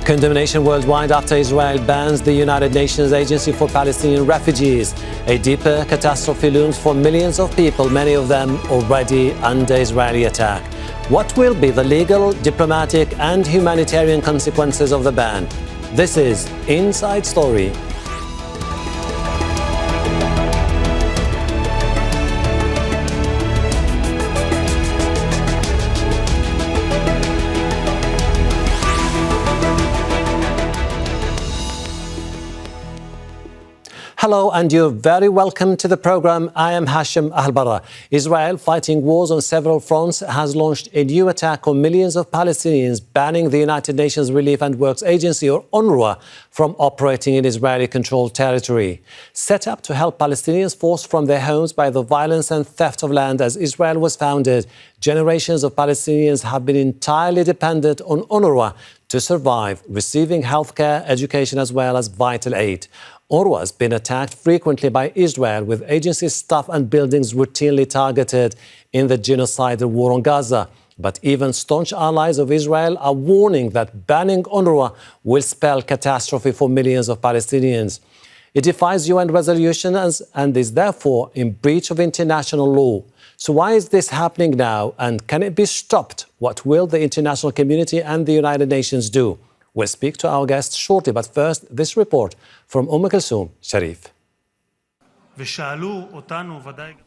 Condemnation worldwide after Israel bans the United Nations Agency for Palestinian Refugees. A deeper catastrophe looms for millions of people, many of them already under Israeli attack. What will be the legal, diplomatic and humanitarian consequences of the ban? This is Inside Story. Hello and you're very welcome to the program. I am Hashem Ahelbarra. Israel, fighting wars on several fronts, has launched a new attack on millions of Palestinians, banning the United Nations Relief and Works Agency, or UNRWA, from operating in Israeli-controlled territory. Set up to help Palestinians forced from their homes by the violence and theft of land as Israel was founded, generations of Palestinians have been entirely dependent on UNRWA to survive, receiving healthcare, education as well as vital aid. UNRWA has been attacked frequently by Israel, with agency staff and buildings routinely targeted in the genocidal war on Gaza. But even staunch allies of Israel are warning that banning UNRWA will spell catastrophe for millions of Palestinians. It defies UN resolutions and is therefore in breach of international law. So why is this happening now, and can it be stopped? What will the international community and the United Nations do? We'll speak to our guests shortly, but first, this report from Kulthum Sharif.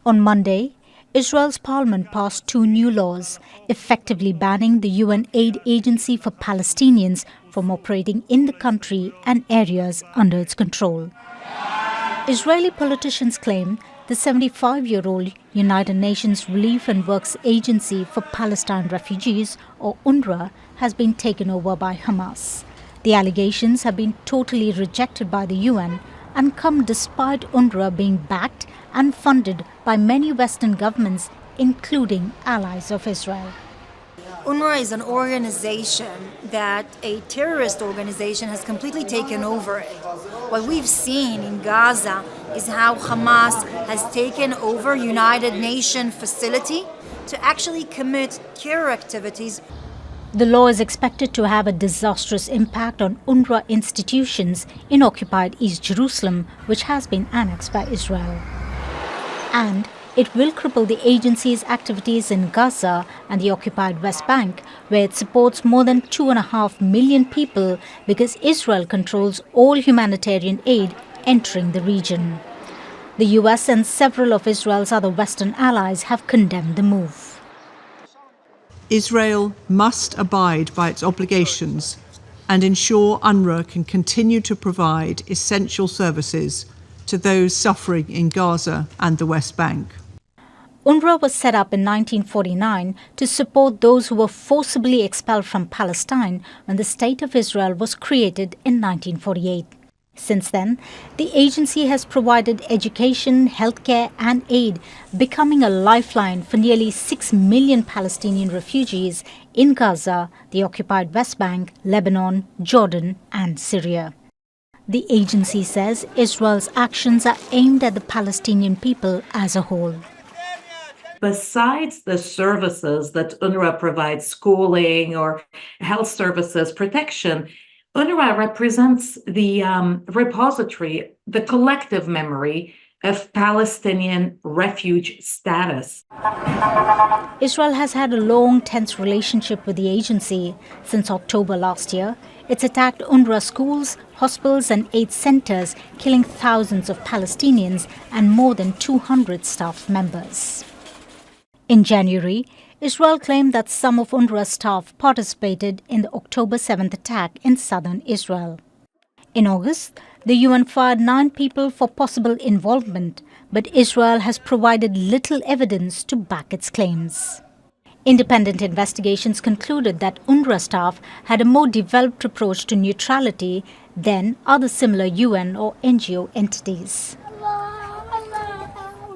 On Monday, Israel's parliament passed two new laws, effectively banning the UN Aid Agency for Palestinians from operating in the country and areas under its control. Israeli politicians claim the 75-year-old United Nations Relief and Works Agency for Palestine Refugees, or UNRWA, has been taken over by Hamas. The allegations have been totally rejected by the UN and come despite UNRWA being backed and funded by many Western governments, including allies of Israel. UNRWA is an organization that a terrorist organization has completely taken over it. What we've seen in Gaza is how Hamas has taken over United Nations facility to actually commit terror activities. The law is expected to have a disastrous impact on UNRWA institutions in occupied East Jerusalem, which has been annexed by Israel. And it will cripple the agency's activities in Gaza and the occupied West Bank, where it supports more than 2.5 million people because Israel controls all humanitarian aid entering the region. The US and several of Israel's other Western allies have condemned the move. Israel must abide by its obligations and ensure UNRWA can continue to provide essential services to those suffering in Gaza and the West Bank. UNRWA was set up in 1949 to support those who were forcibly expelled from Palestine when the State of Israel was created in 1948. Since then, the agency has provided education, healthcare and aid, becoming a lifeline for nearly 6 million Palestinian refugees in Gaza, the occupied West Bank, Lebanon, Jordan and Syria. The agency says Israel's actions are aimed at the Palestinian people as a whole. Besides the services that UNRWA provides, schooling or health services, protection, UNRWA represents the repository, the collective memory of Palestinian refuge status. Israel has had a long, tense relationship with the agency. Since October last year, it's attacked UNRWA schools, hospitals and aid centers, killing thousands of Palestinians and more than 200 staff members. In January, Israel claimed that some of UNRWA's staff participated in the October 7th attack in southern Israel. In August, the UN fired 9 people for possible involvement, but Israel has provided little evidence to back its claims. Independent investigations concluded that UNRWA staff had a more developed approach to neutrality than other similar UN or NGO entities.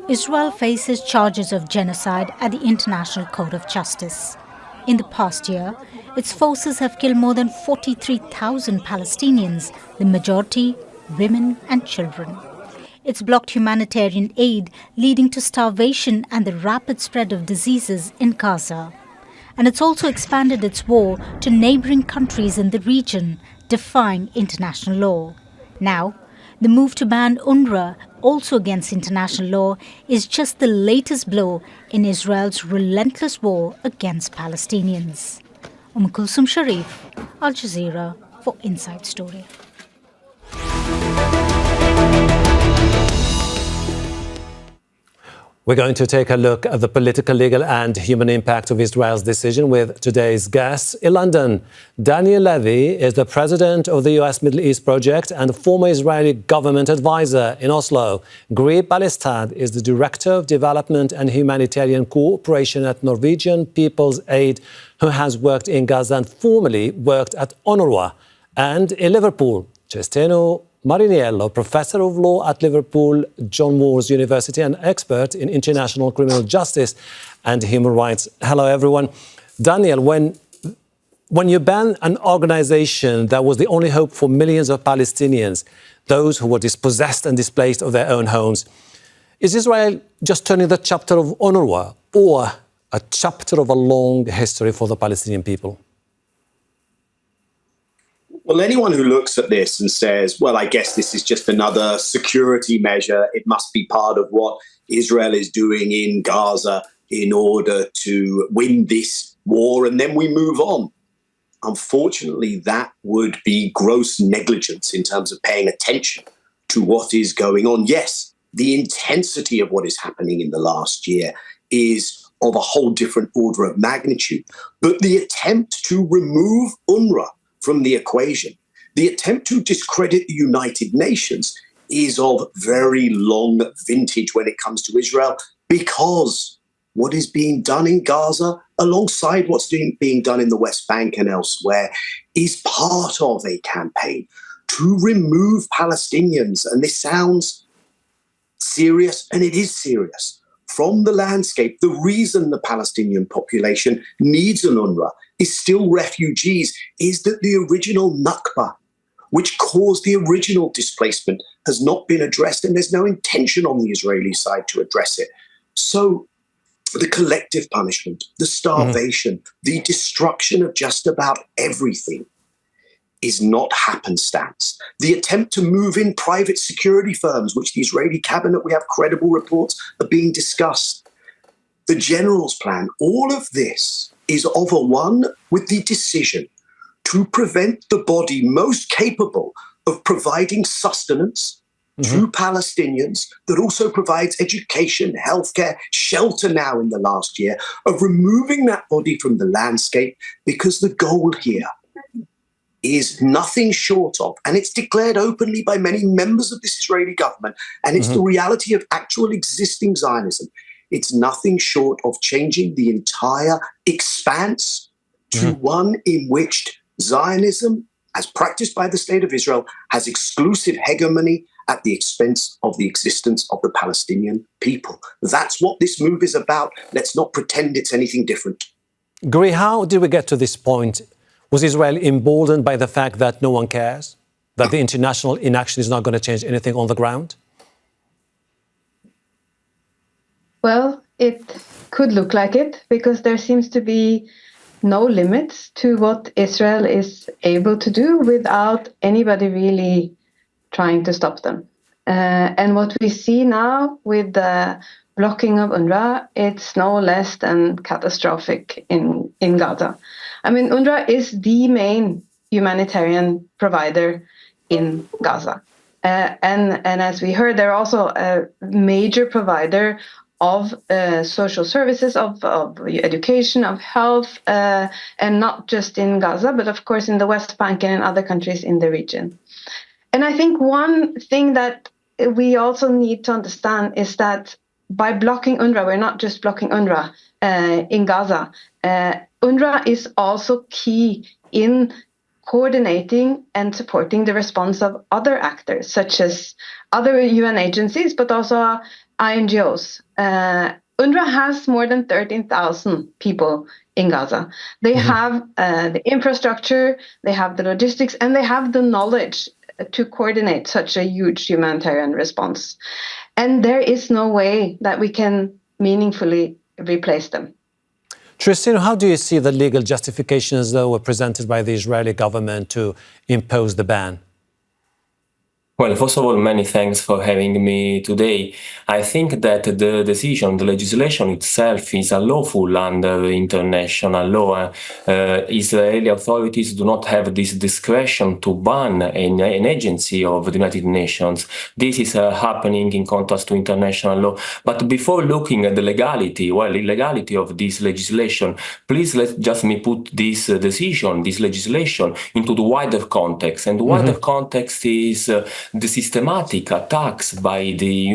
Israel faces charges of genocide at the International Court of Justice. In the past year, its forces have killed more than 43,000 Palestinians, the majority women and children. It's blocked humanitarian aid, leading to starvation and the rapid spread of diseases in Gaza. And it's also expanded its war to neighboring countries in the region, defying international law. Now, the move to ban UNRWA, also against international law, is just the latest blow in Israel's relentless war against Palestinians. Kulsum Sharif, Al Jazeera for Inside Story. We're going to take a look at the political, legal and human impact of Israel's decision with today's guests. In London, Daniel Levy is the president of the US Middle East Project and former Israeli government advisor. In Oslo, Ballestad is the director of development and humanitarian cooperation at Norwegian People's Aid, who has worked in Gaza and formerly worked at UNRWA. And in Liverpool, Triestino Mariniello, professor of law at Liverpool John Moores University and expert in international criminal justice and human rights. Hello, everyone. Daniel, when you ban an organization that was the only hope for millions of Palestinians, those who were dispossessed and displaced of their own homes, is Israel just turning the chapter of UNRWA or a chapter of a long history for the Palestinian people? Well, anyone who looks at this and says, well, I guess this is just another security measure, it must be part of what Israel is doing in Gaza in order to win this war and then we move on. Unfortunately, that would be gross negligence in terms of paying attention to what is going on. Yes, the intensity of what is happening in the last year is of a whole different order of magnitude. But the attempt to remove UNRWA from the equation, the attempt to discredit the United Nations is of very long vintage when it comes to Israel, because what is being done in Gaza, alongside what's being done in the West Bank and elsewhere, is part of a campaign to remove Palestinians. And this sounds serious, and it is serious, from the landscape. The reason the Palestinian population needs an UNRWA is still refugees, is that the original Nakba, which caused the original displacement, has not been addressed, and there's no intention on the Israeli side to address it. So the collective punishment, the starvation, the destruction of just about everything is not happenstance. The attempt to move in private security firms, which the Israeli cabinet, we have credible reports, are being discussed. The general's plan, all of this is of a one with the decision to prevent the body most capable of providing sustenance to Palestinians, that also provides education, healthcare, shelter now in the last year, of removing that body from the landscape, because the goal here is nothing short of, and it's declared openly by many members of this Israeli government, and it's the reality of actual existing Zionism. It's nothing short of changing the entire expanse to one in which Zionism, as practiced by the State of Israel, has exclusive hegemony at the expense of the existence of the Palestinian people. That's what this move is about. Let's not pretend it's anything different. Guri, how did we get to this point? Was Israel emboldened by the fact that no one cares? That the international inaction is not going to change anything on the ground? Well, it could look like it, because there seems to be no limits to what Israel is able to do without anybody really trying to stop them. And what we see now with the blocking of UNRWA, it's no less than catastrophic in Gaza. I mean, UNRWA is the main humanitarian provider in Gaza. And as we heard, they're also a major provider of social services, of education, of health, and not just in Gaza, but of course in the West Bank and in other countries in the region. And I think one thing that we also need to understand is that by blocking UNRWA, we're not just blocking UNRWA in Gaza. UNRWA is also key in coordinating and supporting the response of other actors, such as other UN agencies, but also INGOs. UNRWA has more than 13,000 people in Gaza. They have the infrastructure, they have the logistics, and they have the knowledge to coordinate such a huge humanitarian response. And there is no way that we can meaningfully replace them. Triestino, how do you see the legal justifications that were presented by the Israeli government to impose the ban? Well, first of all, many thanks for having me today. I think that the decision, the legislation itself is unlawful under international law. Israeli authorities do not have this discretion to ban an agency of the United Nations. This is happening in contrast to international law. But before looking at the illegality of this legislation, please let me put this decision, this legislation, into the wider context. And the wider context is the systematic attacks by the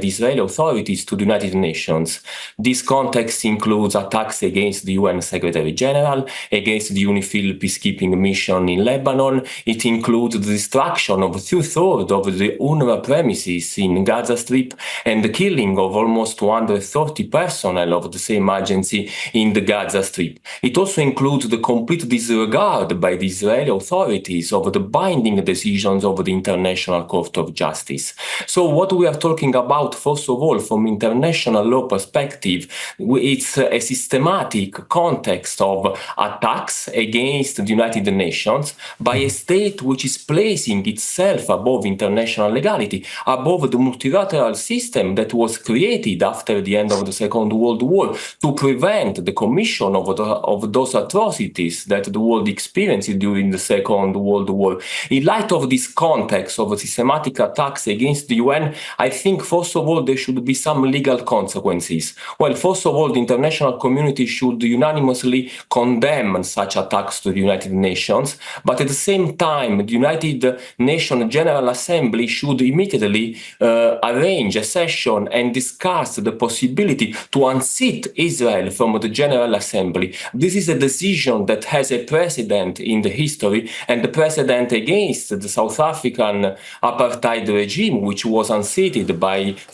Israeli authorities to the United Nations. This context includes attacks against the UN Secretary General, against the UNIFIL peacekeeping mission in Lebanon. It includes the destruction of 2/3 of the UNRWA premises in Gaza Strip and the killing of almost 230 personnel of the same agency in the Gaza Strip. It also includes the complete disregard by the Israeli authorities of the binding decisions of the International Court of Justice. So what we are talking about, first of all, from international law perspective, it's a systematic context of attacks against the United Nations by a state which is placing itself above international legality, above the multilateral system that was created after the end of the Second World War to prevent the commission of those atrocities that the world experienced during the Second World War. In light of this context of systematic attacks against the UN, I think, first of all, there should be some legal consequences. Well, first of all, the international community should unanimously condemn such attacks to the United Nations, but at the same time, the United Nations General Assembly should immediately arrange a session and discuss the possibility to unseat Israel from the General Assembly. This is a decision that has a precedent in the history, and the precedent against the South African apartheid regime, which was unseated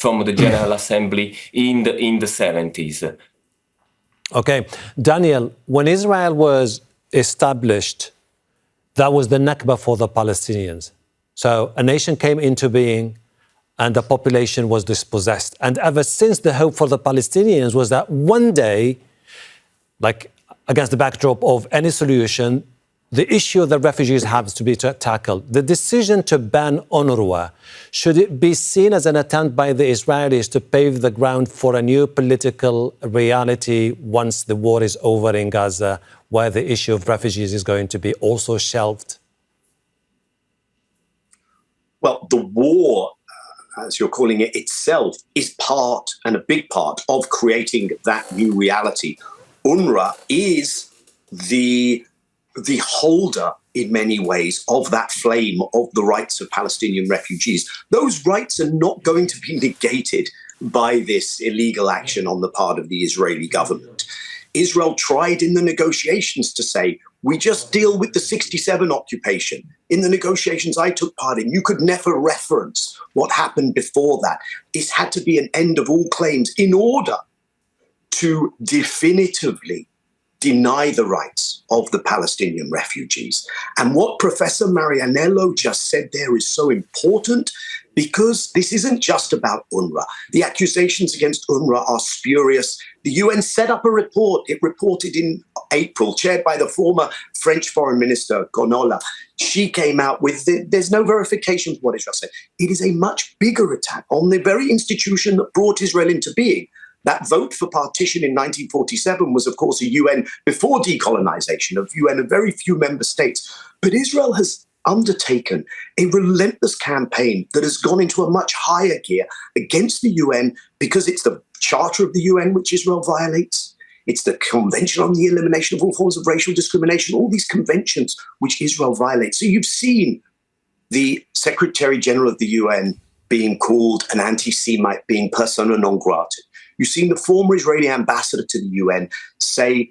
from the General Assembly in the 70s. Okay. Daniel, when Israel was established, that was the Nakba for the Palestinians. So a nation came into being and the population was dispossessed. And ever since, the hope for the Palestinians was that one day, like against the backdrop of any solution, the issue of the refugees has to be tackled. The decision to ban UNRWA, should it be seen as an attempt by the Israelis to pave the ground for a new political reality once the war is over in Gaza, where the issue of refugees is going to be also shelved? Well, the war, as you're calling it itself, is part and a big part of creating that new reality. UNRWA is the holder in many ways of that flame of the rights of Palestinian refugees. Those rights are not going to be negated by this illegal action on the part of the Israeli government. Israel tried in the negotiations to say, we just deal with the 67 occupation. In the negotiations I took part in, you could never reference what happened before that. This had to be an end of all claims in order to definitively deny the rights of the Palestinian refugees. And what Professor Mariniello just said there is so important, because this isn't just about UNRWA. The accusations against UNRWA are spurious. The UN set up a report. It reported in April, chaired by the former French Foreign Minister, Gonola. She came out with, there's no verification for what Israel said. It is a much bigger attack on the very institution that brought Israel into being. That vote for partition in 1947 was, of course, a UN before decolonization, of UN of very few member states. But Israel has undertaken a relentless campaign that has gone into a much higher gear against the UN, because it's the Charter of the UN which Israel violates. It's the Convention on the Elimination of All Forms of Racial Discrimination, all these conventions which Israel violates. So you've seen the Secretary General of the UN being called an anti-Semite, being persona non grata. You've seen the former Israeli ambassador to the UN say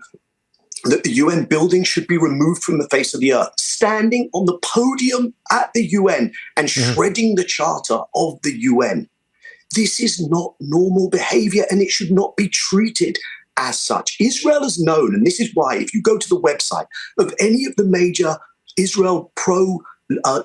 that the UN building should be removed from the face of the earth, standing on the podium at the UN and shredding the charter of the UN. This is not normal behavior, and it should not be treated as such. Israel is known, and this is why, if you go to the website of any of the major Israel pro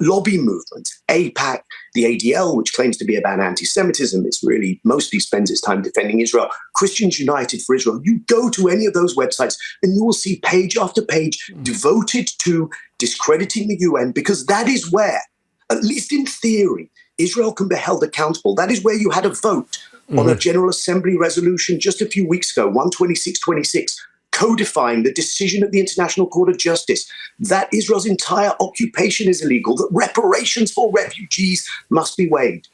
lobby movements, AIPAC, the ADL, which claims to be about anti-Semitism. It's really mostly spends its time defending Israel. Christians United for Israel. You go to any of those websites and you will see page after page devoted to discrediting the UN, because that is where, at least in theory, Israel can be held accountable. That is where you had a vote on a General Assembly resolution just a few weeks ago, 126-26, codifying the decision of the International Court of Justice that Israel's entire occupation is illegal, that reparations for refugees must be waived.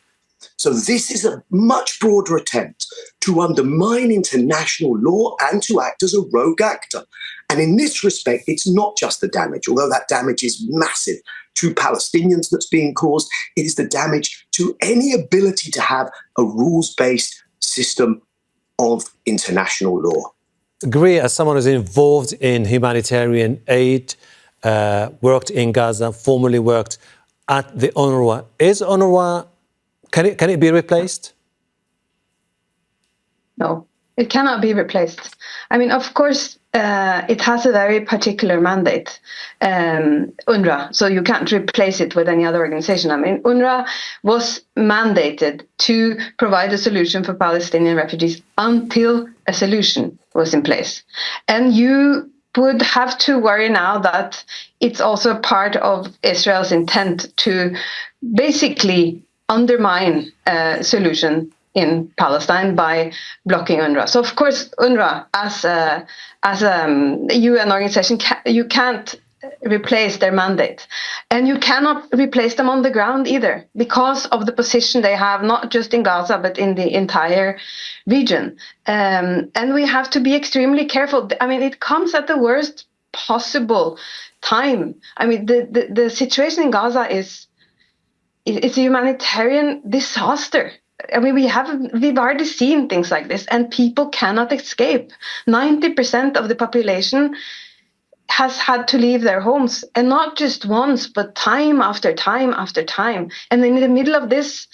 So this is a much broader attempt to undermine international law and to act as a rogue actor. And in this respect, it's not just the damage, although that damage is massive to Palestinians that's being caused. It is the damage to any ability to have a rules-based system of international law. Agree, as someone who's involved in humanitarian aid, worked in Gaza, formerly worked at the UNRWA. Is UNRWA, can it be replaced? No, it cannot be replaced. I mean, of course, it has a very particular mandate, UNRWA, so you can't replace it with any other organization. I mean, UNRWA was mandated to provide a solution for Palestinian refugees until a solution was in place. And you would have to worry now that it's also part of Israel's intent to basically undermine a solution in Palestine by blocking UNRWA. So, of course, UNRWA, as a UN organization, you can't replace their mandate. And you cannot replace them on the ground either, because of the position they have, not just in Gaza, but in the entire region. And we have to be extremely careful. I mean, it comes at the worst possible time. I mean, the situation in Gaza it's a humanitarian disaster. I mean, we've already seen things like this, and people cannot escape. 90% of the population has had to leave their homes, and not just once, but time after time after time. And in the middle of this,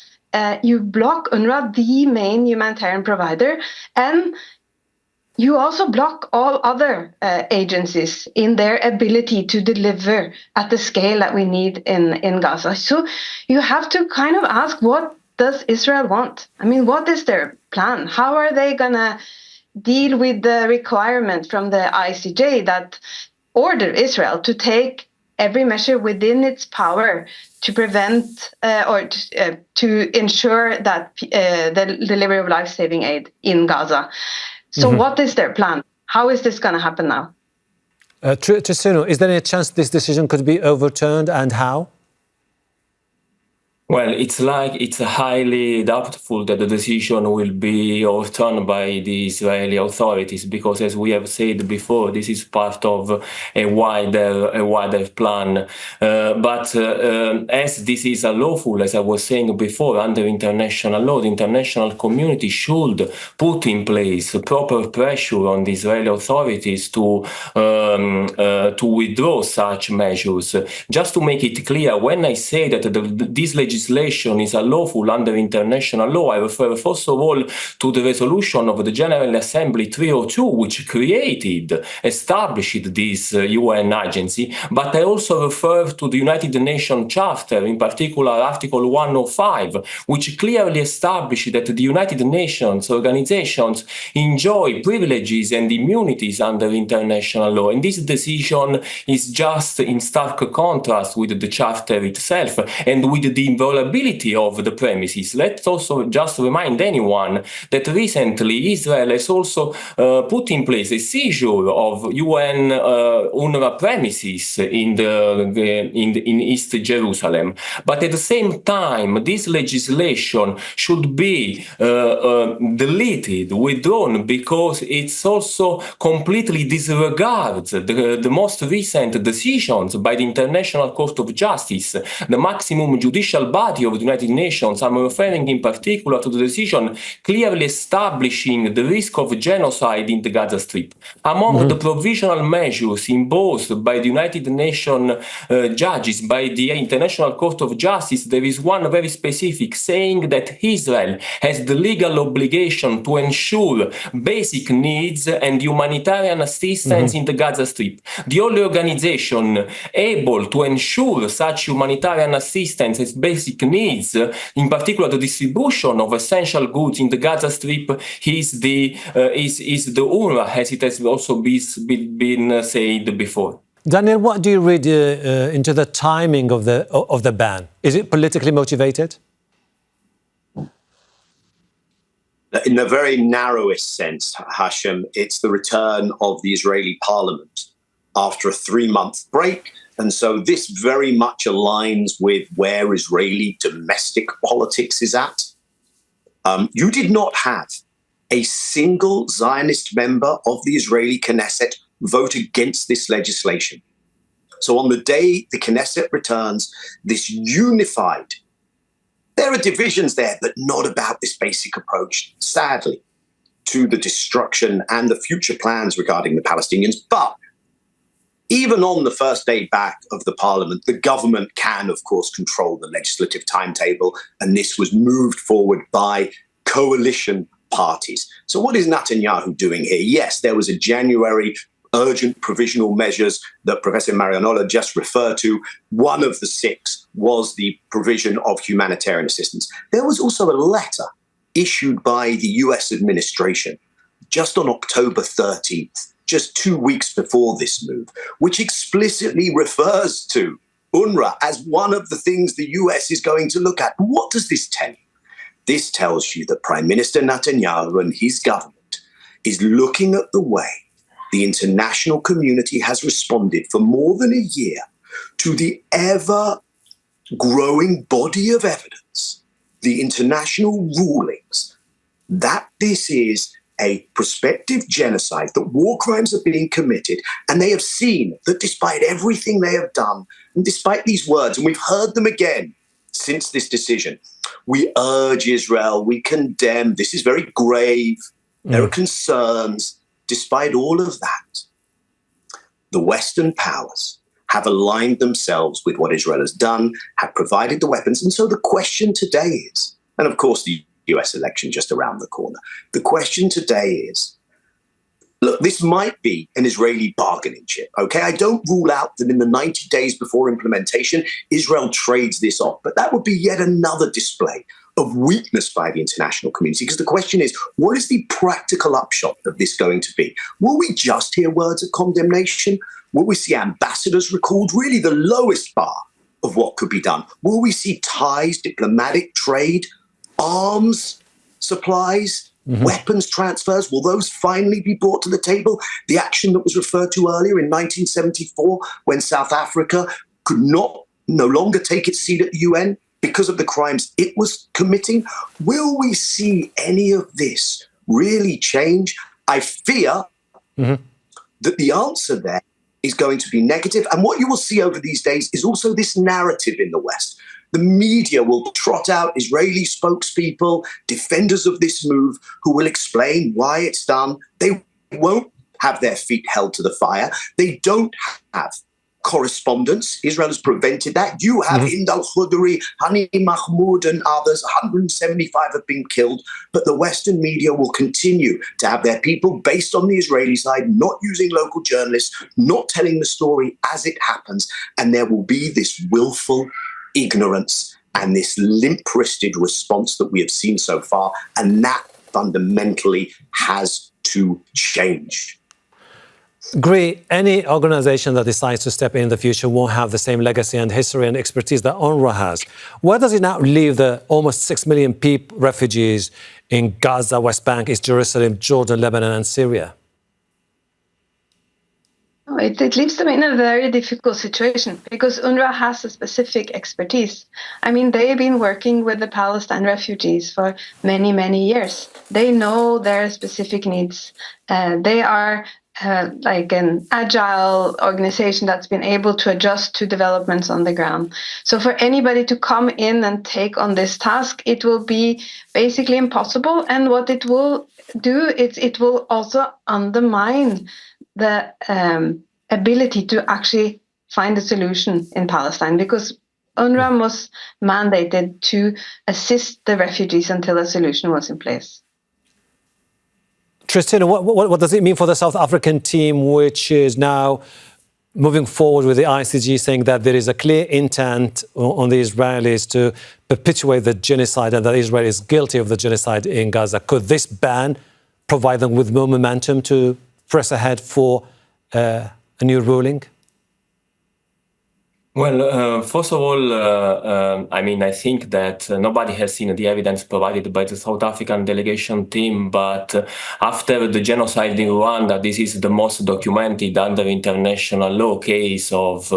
you block UNRWA, the main humanitarian provider, and you also block all other agencies in their ability to deliver at the scale that we need in Gaza. So you have to kind of ask, what does Israel want? I mean, what is their plan? How are they going to deal with the requirement from the ICJ that order Israel to take every measure within its power to prevent or to ensure that the delivery of life-saving aid in Gaza? So what is their plan? How is this going to happen now? Triestino, is there any chance this decision could be overturned, and how? Well, it's highly doubtful that the decision will be overturned by the Israeli authorities, because, as we have said before, this is part of a wider plan. But as this is unlawful, as I was saying before, under international law, the international community should put in place proper pressure on the Israeli authorities to withdraw such measures. Just to make it clear, when I say that this legislation is unlawful under international law, I refer first of all to the resolution of the General Assembly 302, which established this UN agency, but I also refer to the United Nations Charter, in particular Article 105, which clearly established that the United Nations organizations enjoy privileges and immunities under international law. And this decision is just in stark contrast with the Charter itself and with the inviolability of the premises. Let's also just remind anyone that recently Israel has also put in place a seizure of UN UNRWA premises in East Jerusalem. But at the same time, this legislation should be deleted, withdrawn, because it's also completely disregards the most recent decisions by the International Court of Justice, the maximum judicial body of the United Nations. I'm referring in particular to the decision clearly establishing the risk of genocide in the Gaza Strip. Among the provisional measures imposed by the United Nations judges, by the International Court of Justice, there is one very specific, saying that Israel has the legal obligation to ensure basic needs and humanitarian assistance in the Gaza Strip. The only organization able to ensure such humanitarian assistance is basic needs, in particular the distribution of essential goods in the Gaza Strip, is the UNRWA, as it has also been said before. Daniel, what do you read into the timing of the ban? Is it politically motivated? In the very narrowest sense, Hashem, it's the return of the Israeli parliament after a 3-month break. And so this very much aligns with where Israeli domestic politics is at. You did not have a single Zionist member of the Israeli Knesset vote against this legislation. So on the day the Knesset returns, this unified, there are divisions there, but not about this basic approach, sadly, to the destruction and the future plans regarding the Palestinians. But even on the first day back of the parliament, the government can, of course, control the legislative timetable, and this was moved forward by coalition parties. So what is Netanyahu doing here? Yes, there was a January urgent provisional measures that Professor Mariniello just referred to. One of the 6 was the provision of humanitarian assistance. There was also a letter issued by the US administration just on October 13th, just 2 weeks before this move, which explicitly refers to UNRWA as one of the things the US is going to look at. What does this tell you? This tells you that Prime Minister Netanyahu and his government is looking at the way the international community has responded for more than a year to the ever-growing body of evidence, the international rulings, that this is a prospective genocide, that war crimes are being committed, and they have seen that despite everything they have done, and despite these words, and we've heard them again since this decision, we urge Israel, we condemn, this is very grave, there are concerns. Despite all of that, the Western powers have aligned themselves with what Israel has done, have provided the weapons. And so the question today is, and of course the US election just around the corner, the question today is, look, this might be an Israeli bargaining chip, okay? I don't rule out that in the 90 days before implementation, Israel trades this off, but that would be yet another display of weakness by the international community. Because the question is, what is the practical upshot of this going to be? Will we just hear words of condemnation? Will we see ambassadors recalled, really the lowest bar of what could be done? Will we see ties, diplomatic trade, arms supplies, weapons transfers? Will those finally be brought to the table? The action that was referred to earlier in 1974, when South Africa could no longer take its seat at the UN, because of the crimes it was committing. Will we see any of this really change? I fear that the answer there is going to be negative. And what you will see over these days is also this narrative in the West. The media will trot out Israeli spokespeople, defenders of this move, who will explain why it's done. They won't have their feet held to the fire. They don't have correspondence. Israel has prevented that. You have Hind al-Khudri, Hani Mahmoud and others. 175 have been killed. But the Western media will continue to have their people based on the Israeli side, not using local journalists, not telling the story as it happens. And there will be this willful ignorance and this limp-wristed response that we have seen so far. And that fundamentally has to change. Agree, any organization that decides to step in the future won't have the same legacy and history and expertise that UNRWA has. Where does it now leave the almost 6 million refugees in Gaza, West Bank, East Jerusalem, Jordan, Lebanon and Syria? It leaves them in a very difficult situation because UNRWA has a specific expertise. I mean, they've been working with the Palestine refugees for many, many years. They know their specific needs. They are like an agile organization that's been able to adjust to developments on the ground. So for anybody to come in and take on this task, it will be basically impossible. And what it will do is it will also undermine the ability to actually find a solution in Palestine, because UNRWA was mandated to assist the refugees until a solution was in place. Triestino, what does it mean for the South African team, which is now moving forward with the ICJ saying that there is a clear intent on the Israelis to perpetuate the genocide and that Israel is guilty of the genocide in Gaza. Could this ban provide them with more momentum to press ahead for a new ruling? Well, first of all, I think that nobody has seen the evidence provided by the South African delegation team, but after the genocide in Rwanda, this is the most documented under international law case of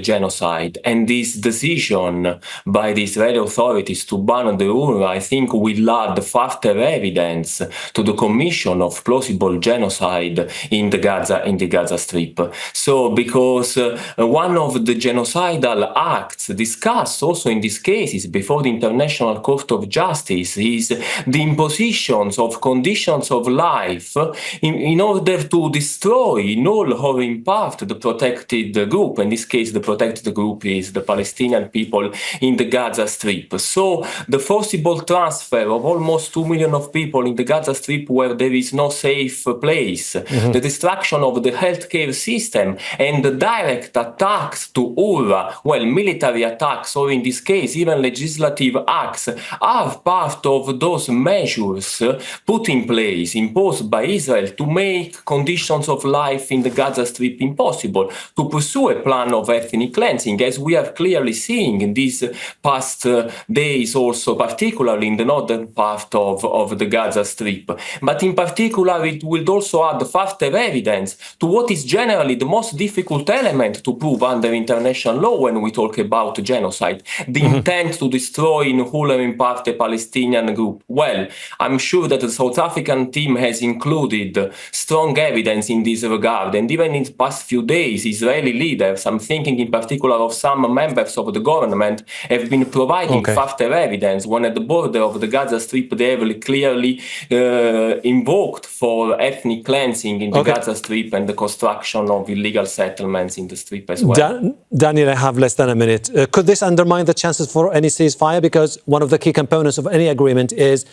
genocide. And this decision by the Israeli authorities to ban the UNRWA, I think, will add further evidence to the commission of plausible genocide in the Gaza Strip. So, because one of the genocidal acts discussed also in these cases before the International Court of Justice is the impositions of conditions of life in order to destroy in all or in part the protected group. In this case, the protected group is the Palestinian people in the Gaza Strip. So the forcible transfer of almost 2 million of people in the Gaza Strip where there is no safe place, the destruction of the healthcare system, and the direct attacks to UNRWA, well, military attacks, or in this case, even legislative acts, are part of those measures put in place, imposed by Israel to make conditions of life in the Gaza Strip impossible, to pursue a plan of ethnic cleansing, as we are clearly seeing in these past days also, particularly in the northern part of the Gaza Strip. But in particular, it will also add further evidence to what is generally the most difficult element to prove under international law when we talk about genocide, the intent to destroy in whole or in part a Palestinian group. Well, I'm sure that the South African team has included strong evidence in this regard, and even in the past few days, Israeli leaders, I'm thinking in particular of some members of the government, have been providing further evidence when at the border of the Gaza Strip they have clearly invoked for ethnic cleansing in the Gaza Strip and the construction of illegal settlements in the Strip as well. Daniel, I have less than a minute. Could this undermine the chances for any ceasefire? Because one of the key components of any agreement is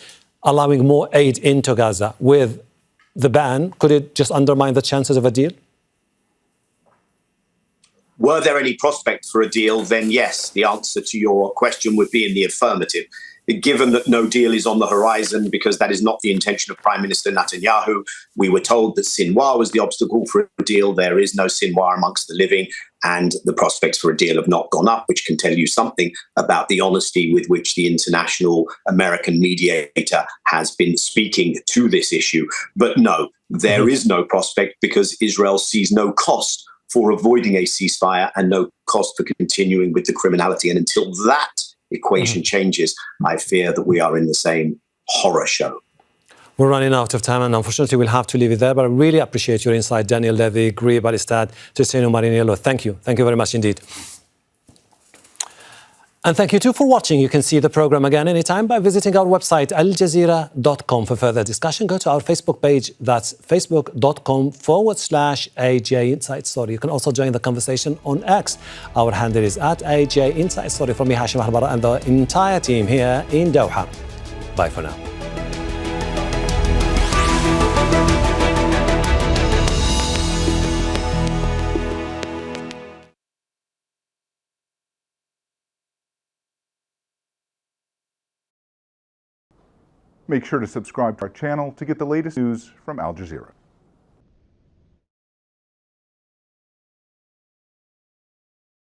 allowing more aid into Gaza. With the ban, could it just undermine the chances of a deal? Were there any prospect for a deal, then yes, the answer to your question would be in the affirmative. Given that no deal is on the horizon, because that is not the intention of Prime Minister Netanyahu, we were told that Sinwar was the obstacle for a deal. There is no Sinwar amongst the living, and the prospects for a deal have not gone up, which can tell you something about the honesty with which the international American mediator has been speaking to this issue. But no, there is no prospect because Israel sees no cost for avoiding a ceasefire and no cost for continuing with the criminality. And until that equation changes, I fear that we are in the same horror show. We're running out of time, and unfortunately we'll have to leave it there, but I really appreciate your insight, Daniel Levy, Ballestad, Triestino Mariniello. Thank you. Thank you very much indeed. And thank you too for watching. You can see the program again anytime by visiting our website, aljazeera.com. For further discussion, go to our Facebook page. That's facebook.com/AJ Inside Story. You can also join the conversation on X. Our handle is @AJ Inside Story. From me, Hashem Ahelbarra, and the entire team here in Doha. Bye for now. Make sure to subscribe to our channel to get the latest news from Al Jazeera.